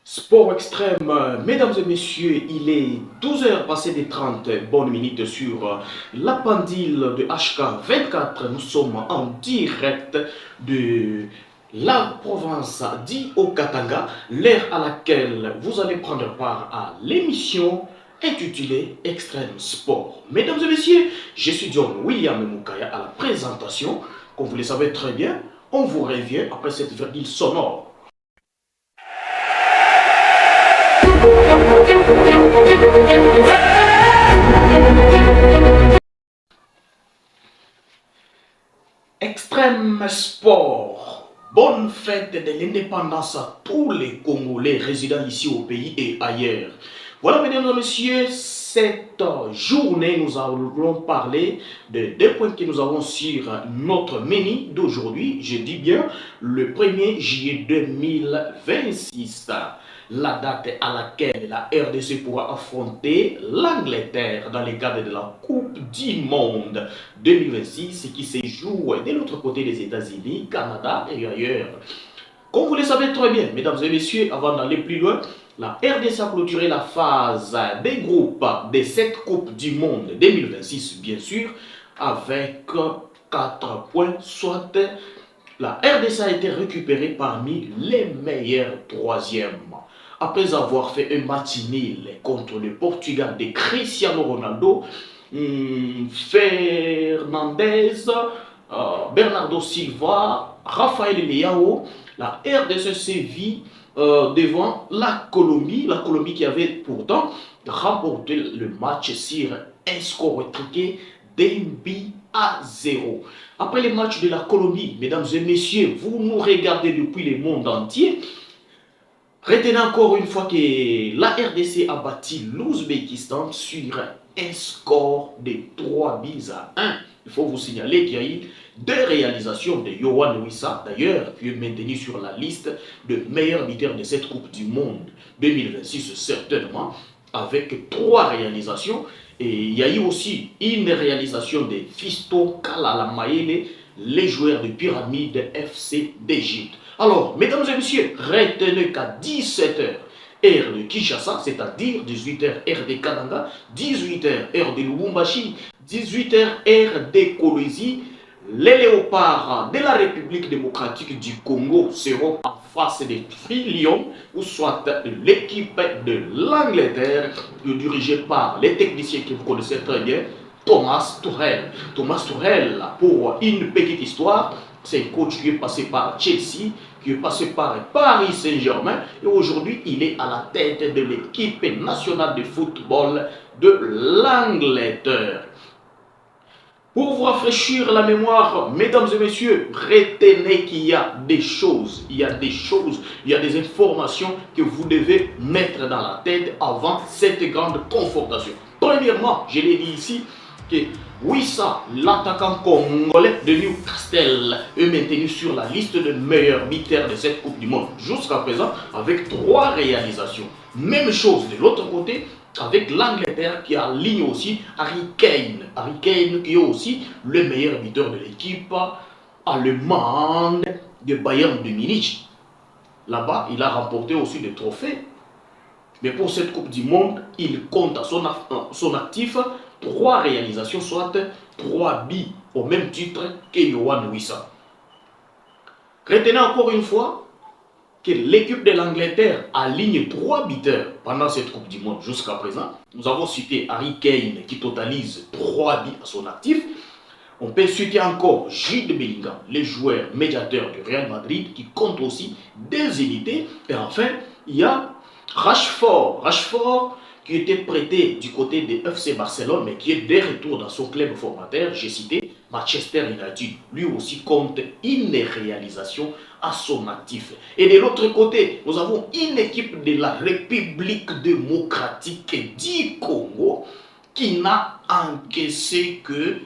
Sport extrême, mesdames et messieurs, il est 12 heures passées des 30 bonnes minutes sur la pendule de HK24. Nous sommes en direct de la province d'Io-Katanga, l'heure à laquelle vous allez prendre part à l'émission intitulée Extrême Sport. Mesdames et messieurs, je suis John William Moukaya à la présentation. Comme vous le savez très bien, on vous revient après cette virgule sonore. Extrême sport. Bonne fête de l'indépendance à tous les Congolais résidant ici au pays et ailleurs. Voilà, mesdames et messieurs, cette journée, nous allons parler de deux points que nous avons sur notre menu d'aujourd'hui. Je dis bien le 1er juillet 2026. La date à laquelle la RDC pourra affronter l'Angleterre dans le cadre de la Coupe du Monde 2026 qui se joue de l'autre côté des États-Unis, Canada et ailleurs. Comme vous le savez très bien, mesdames et messieurs, avant d'aller plus loin, la RDC a clôturé la phase des groupes de cette Coupe du Monde 2026, bien sûr, avec 4 points, soit la RDC a été récupérée parmi les meilleurs troisièmes. Après avoir fait un match nul contre le Portugal de Cristiano Ronaldo, Fernandez, Bernardo Silva, Rafael Leao, la RDC sévit devant la Colombie qui avait pourtant remporté le match sur un score étriqué d'un but à 0. Après le match de la Colombie, mesdames et messieurs, vous nous regardez depuis le monde entier. Retenez encore une fois que la RDC a battu l'Ouzbékistan sur un score de 3 buts à 1. Il faut vous signaler qu'il y a eu deux réalisations de Yohan Wissa, d'ailleurs, qui est maintenu sur la liste de meilleurs buteurs de cette Coupe du Monde 2026, certainement, avec 3 réalisations. Et il y a eu aussi une réalisation de Fisto Kalala Maele, les joueurs de Pyramide FC d'Égypte. Alors, mesdames et messieurs, retenez qu'à 17h, heure de Kinshasa, c'est-à-dire 18h, heure de Kananga, 18h, heure de Lubumbashi, 18h, heure de Kolwezi, les léopards de la République démocratique du Congo seront en face des Lions, ou soit l'équipe de l'Angleterre, dirigée par les techniciens que vous connaissez très bien, Thomas Tuchel. Thomas Tuchel, pour une petite histoire, c'est un coach qui est passé par Chelsea, qui est passé par Paris Saint-Germain, et aujourd'hui il est à la tête de l'équipe nationale de football de l'Angleterre. Pour vous rafraîchir la mémoire, mesdames et messieurs, retenez qu'il y a des choses, il y a des informations que vous devez mettre dans la tête avant cette grande confrontation. Premièrement, je l'ai dit ici, que Wissa, l'attaquant congolais de Newcastle, est maintenu sur la liste des meilleurs buteurs de cette Coupe du Monde jusqu'à présent avec 3 réalisations. Même chose de l'autre côté avec l'Angleterre qui aligne aussi Harry Kane. Harry Kane qui est aussi le meilleur buteur de l'équipe allemande de Bayern de Munich. Là-bas, il a remporté aussi des trophées. Mais pour cette Coupe du Monde, il compte à son actif 3 réalisations, soit 3 buts au même titre que Yohan Wissa. Retenez encore une fois que l'équipe de l'Angleterre aligne 3 buteurs pendant cette Coupe du Monde jusqu'à présent. Nous avons cité Harry Kane qui totalise 3 buts à son actif. On peut citer encore Jude Bellingham, le joueur médiateur du Real Madrid qui compte aussi des unités. Et enfin, il y a Rashford qui était prêté du côté de FC Barcelone mais qui est de retour dans son club formateur. J'ai cité Manchester United. Lui aussi compte une réalisation à son actif. Et de l'autre côté, nous avons une équipe de la République démocratique du Congo qui n'a encaissé que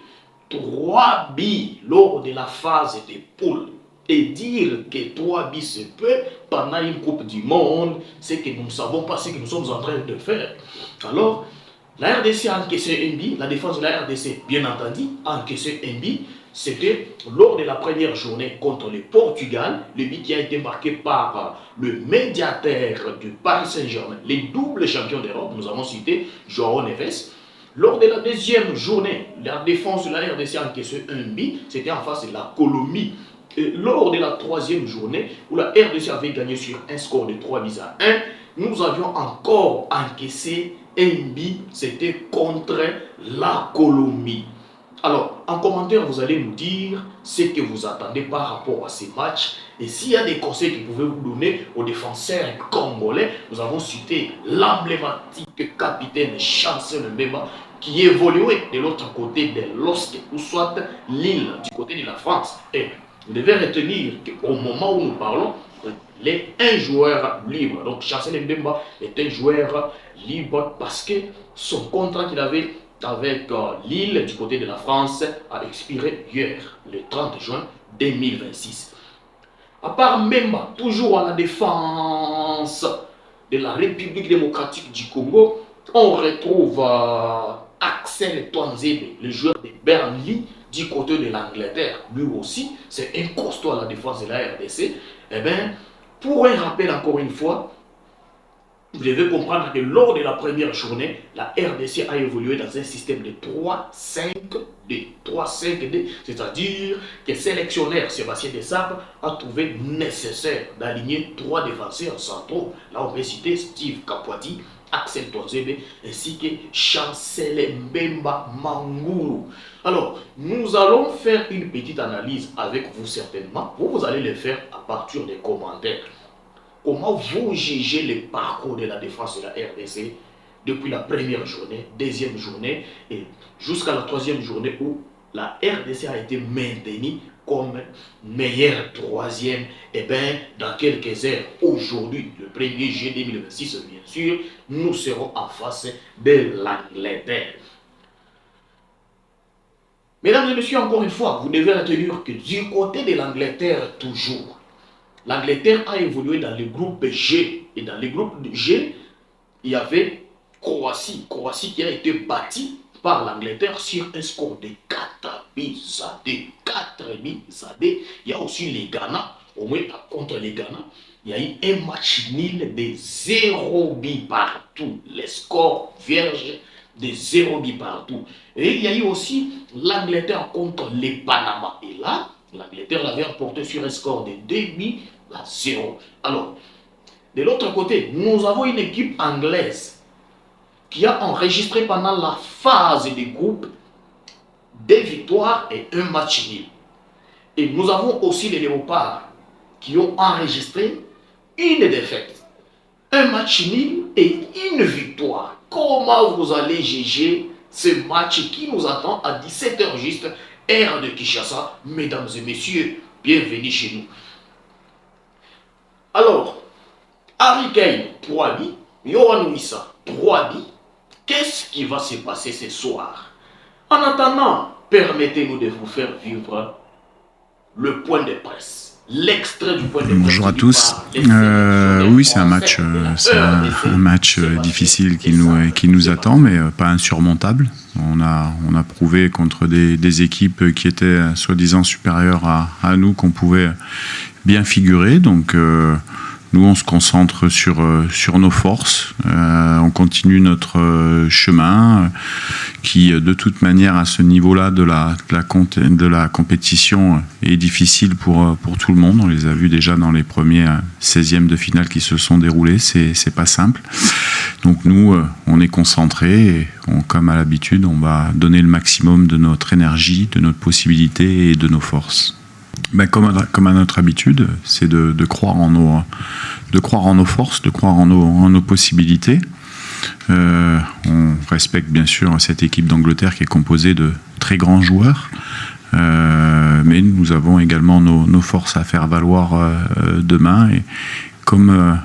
3 buts lors de la phase des poules. Et dire que 3 buts se peut pendant une Coupe du Monde, c'est que nous ne savons pas ce que nous sommes en train de faire. Alors, la RDC a encaissé un but, la défense de la RDC, bien entendu, a encaissé un but, C'était lors de la première journée contre le Portugal, le but qui a été marqué par le médiateur du Paris Saint-Germain, les doubles champions d'Europe, nous avons cité João Neves. Lors de la deuxième journée, la défense de la RDC a encaissé un but, c'était en face de la Colombie. Et lors de la troisième journée, où la RDC avait gagné sur un score de 3-1, nous avions encore encaissé un but, c'était contre la Colombie. Alors, en commentaire, vous allez nous dire ce que vous attendez par rapport à ces matchs. Et s'il y a des conseils que vous pouvez vous donner aux défenseurs congolais, nous avons cité l'emblématique capitaine Chancel Mbemba qui évoluait de l'autre côté de l'Osque ou soit Lille du côté de la France. Et vous devez retenir qu'au moment où nous parlons, il est un joueur libre. Donc Chancel Mbemba est un joueur libre parce que son contrat qu'il avait avec Lille du côté de la France a expiré hier, le 30 juin 2026. À part Mbemba, toujours à la défense de la République démocratique du Congo, on retrouve Axel Twanzebe, le joueur de Burnley du côté de l'Angleterre. Lui aussi, c'est un costaud à la défense de la RDC. Eh bien, pour un rappel encore une fois, vous devez comprendre que lors de la première journée, la RDC a évolué dans un système de 3-5-2. 3-5-2, c'est-à-dire que le sélectionneur Sébastien Desabre a trouvé nécessaire d'aligner 3 défenseurs centraux. Là, on peut citer Steve Kapwadi, Axel Twanzebe ainsi que Chancel Mbemba Manguru. Alors, nous allons faire une petite analyse avec vous certainement. Vous allez le faire à partir des commentaires. Comment vous jugez le parcours de la défense de la RDC depuis la première journée, deuxième journée et jusqu'à la troisième journée où la RDC a été maintenue comme meilleure troisième? Et bien, dans quelques heures, aujourd'hui, le 1er juillet 2026, bien sûr, nous serons en face de l'Angleterre. Mesdames et messieurs, encore une fois, vous devez retenir que du côté de l'Angleterre, toujours, l'Angleterre a évolué dans le groupe G. Et dans le groupe G, il y avait Croatie. Croatie qui a été bâtie par l'Angleterre sur un score de 4-2. 4-2. Il y a aussi les Ghana. Au moins contre les Ghana, il y a eu un match nul de 0 but partout. Les scores vierges de 0 but partout. Et il y a eu aussi l'Angleterre contre les Panama. Et là, l'Angleterre l'avait remporté sur un score de 2-0. Alors, de l'autre côté, nous avons une équipe anglaise qui a enregistré pendant la phase de groupe 2 victoires et 1 match nul. Et nous avons aussi les Léopards qui ont enregistré une défaite, 1 match nul et 1 victoire. Comment vous allez juger ce match qui nous attend à 17h juste, heure de Kinshasa? Mesdames et messieurs, bienvenue chez nous. Alors, Harry Kane, 3 buts, Yohan Wissa, 3 buts. Qu'est-ce qui va se passer ce soir? En attendant, permettez-nous de vous faire vivre le point de presse. L'extrait du point de presse. Bonjour à tous. Oui, c'est un match difficile qui nous attend, mais pas insurmontable. On a prouvé contre des équipes qui étaient soi-disant supérieures à nous qu'on pouvait bien figurer. Donc nous, on se concentre sur nos forces. On continue notre chemin qui, de toute manière, à ce niveau-là de la compétition, est difficile pour tout le monde. On les a vus déjà dans les premiers 16e de finale qui se sont déroulés. C'est pas simple. Donc nous, on est concentrés et comme à l'habitude, on va donner le maximum de notre énergie, de notre possibilité et de nos forces. Ben, comme à notre habitude, c'est de croire en nos forces, de croire en nos possibilités. On respecte bien sûr cette équipe d'Angleterre qui est composée de très grands joueurs, mais nous avons également nos forces à faire valoir demain. Et comme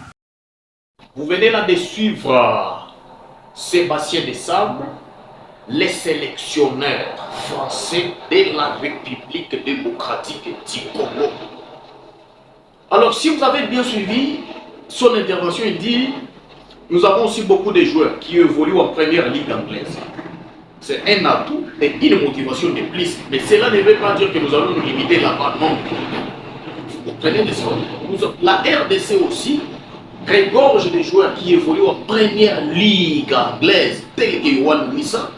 vous venez là de suivre Sébastien Desabre, les sélectionneurs français de la République démocratique du Congo. Alors, si vous avez bien suivi son intervention, il dit nous avons aussi beaucoup de joueurs qui évoluent en première ligue anglaise. c'est un atout et une motivation de plus. Mais cela ne veut pas dire que nous allons nous limiter là-bas. Non. Vous prenez des choses. La RDC aussi regorge des joueurs qui évoluent en première ligue anglaise, tel que Yohan Wissa,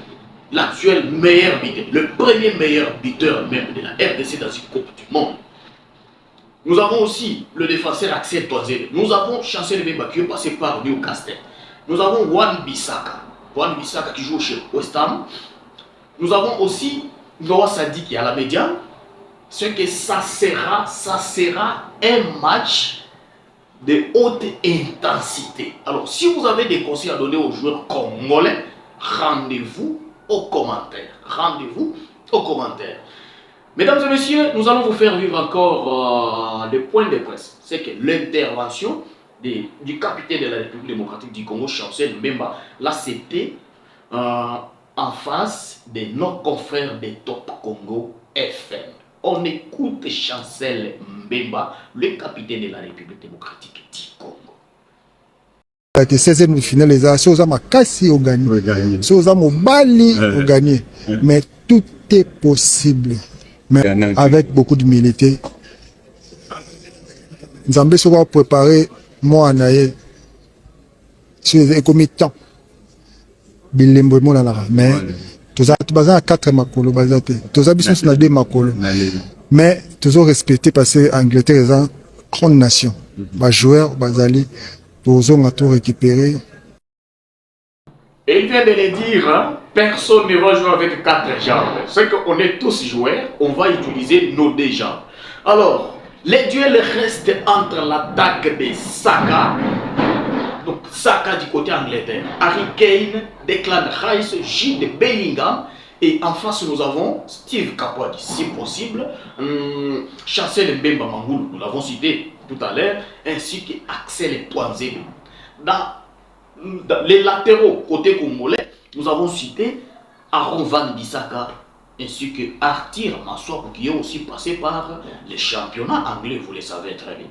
l'actuel meilleur buteur, le premier meilleur buteur même de la RDC dans une Coupe du Monde. Nous avons aussi le défenseur Axel Toisel. Nous avons Chancel Mbemba qui est passé par Newcastle. Nous avons Wan Bissaka. Wan Bissaka qui joue chez West Ham. Nous avons aussi Noah Sadi qui est à la médiane. Ce que ça sera un match de haute intensité. Alors, si vous avez des conseils à donner aux joueurs congolais, rendez-vous aux commentaires. Rendez-vous aux commentaires. Mesdames et messieurs, nous allons vous faire vivre encore le point de presse. C'est que l'intervention du capitaine de la République démocratique du Congo, Chancel Mbemba, là c'était en face de nos confrères de Top Congo FM. On écoute Chancel Mbemba, le capitaine de la République démocratique du Congo. Il a été 16e de finale, les Assos Makassi ont gagné. Sosa Mobali ont gagné. Mais tout est possible. Mais avec beaucoup d'humilité. Nzambe sera préparé moi en aïe. Sur les committants. Bilembo mon la mais tous à 4 makolo bazate. Tous à business na 2 makolo. Mais toujours respecté parce que Angleterre est une grande nation. Les joueurs, bazali, tous ont tout récupéré. Et il vient de le dire, hein, personne ne va jouer avec 4 jambes. C'est qu'on est tous joueurs, on va utiliser nos 2 jambes. Alors, les duels restent entre l'attaque de Saka, donc Saka du côté Angleterre, Harry Kane, Declan Rice, Jude Bellingham, et en face nous avons Steve Kapwadi, si possible, Chancel Mbemba Mangoulou, nous l'avons cité tout à l'heure, ainsi qu'Axel Toisel. Dans les latéraux côté congolais, nous avons cité Arovan Bissaka ainsi que Arthur Massoir qui est aussi passé par les championnats anglais, vous le savez très bien.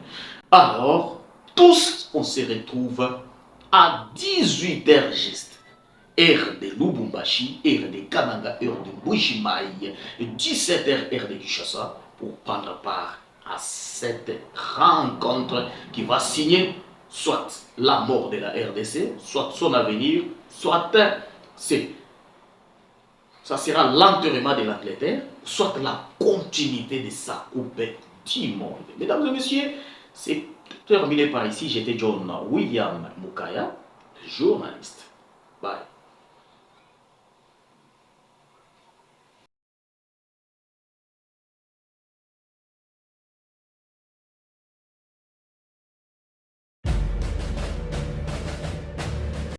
Alors, tous on se retrouve à 18h juste. Heure de Lubumbashi, heure de Kananga, heure de Bujimaï, 17h heure de Kinshasa pour prendre part à cette rencontre qui va signer soit la mort de la RDC, soit son avenir, soit ça sera l'enterrement de l'Angleterre, soit la continuité de sa coupe du monde. Mesdames et messieurs, c'est terminé par ici. J'étais John William Mukaya, journaliste. Bye.